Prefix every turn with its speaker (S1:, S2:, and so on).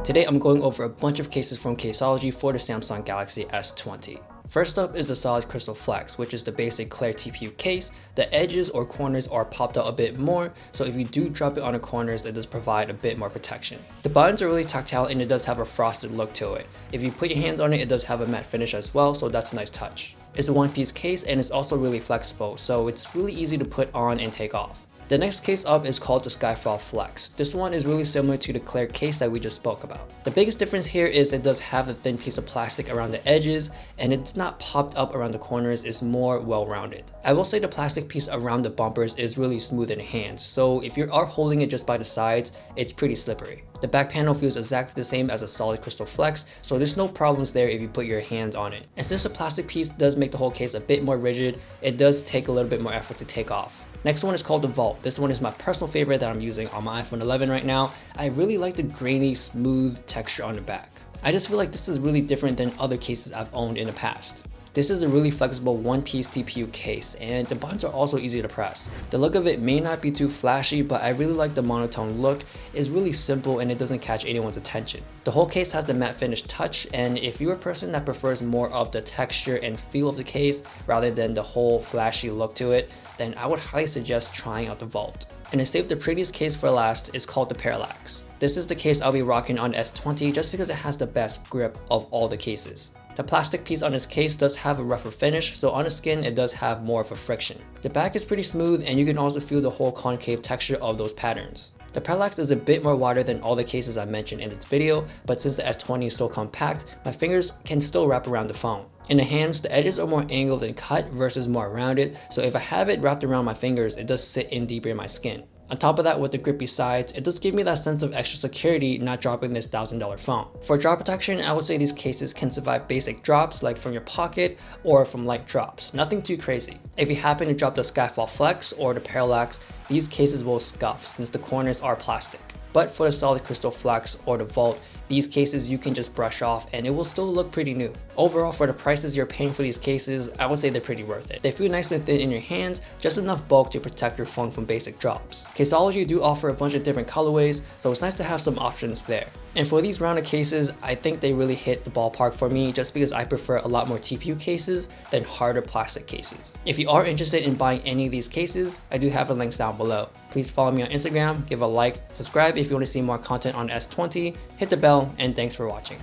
S1: Today I'm going over a bunch of cases from Caseology for the Samsung Galaxy S20. First up is the solid crystal flex, which is the basic clear TPU case. The edges or corners are popped out a bit more, so if you do drop it on the corners, it does provide a bit more protection. The buttons are really tactile and it does have a frosted look to it. If you put your hands on it, it does have a matte finish as well, so that's a nice touch. It's a one-piece case and it's also really flexible, so it's really easy to put on and take off. The next case up is called the Skyfall Flex. This one is really similar to the clear case that we just spoke about. The biggest difference here is it does have a thin piece of plastic around the edges and it's not popped up around the corners, it's more well-rounded. I will say the plastic piece around the bumpers is really smooth in the hands, so if you are holding it just by the sides, it's pretty slippery. The back panel feels exactly the same as a solid crystal flex, so there's no problems there if you put your hands on it. And since the plastic piece does make the whole case a bit more rigid, it does take a little bit more effort to take off. Next one is called the Vault. This one is my personal favorite that I'm using on my iPhone 11 right now. I really like the grainy, smooth texture on the back. I just feel like this is really different than other cases I've owned in the past. This is a really flexible one-piece TPU case and the buttons are also easy to press. The look of it may not be too flashy, but I really like the monotone look. It's really simple and it doesn't catch anyone's attention. The whole case has the matte finish touch, and if you're a person that prefers more of the texture and feel of the case rather than the whole flashy look to it, then I would highly suggest trying out the Vault. And to save the prettiest case for last is called the Parallax. This is the case I'll be rocking on S20 just because it has the best grip of all the cases. The plastic piece on this case does have a rougher finish, so on the skin it does have more of a friction. The back is pretty smooth and you can also feel the whole concave texture of those patterns. The Parallax is a bit more wider than all the cases I mentioned in this video, but since the S20 is so compact, my fingers can still wrap around the phone. In the hands, the edges are more angled and cut versus more rounded, so if I have it wrapped around my fingers, it does sit in deeper in my skin. On top of that, with the grippy sides, it does give me that sense of extra security not dropping this $1,000 phone. For drop protection, I would say these cases can survive basic drops like from your pocket or from light drops, nothing too crazy. If you happen to drop the Skyfall Flex or the Parallax, these cases will scuff since the corners are plastic. But for the solid crystal flex or the Vault, these cases you can just brush off and it will still look pretty new. Overall, for the prices you're paying for these cases, I would say they're pretty worth it. They feel nice and thin in your hands, just enough bulk to protect your phone from basic drops. Caseology do offer a bunch of different colorways, so it's nice to have some options there. And for these rounded cases, I think they really hit the ballpark for me just because I prefer a lot more TPU cases than harder plastic cases. If you are interested in buying any of these cases, I do have the links down below. Please follow me on Instagram, give a like, subscribe if you want to see more content on S20, hit the bell, and thanks for watching.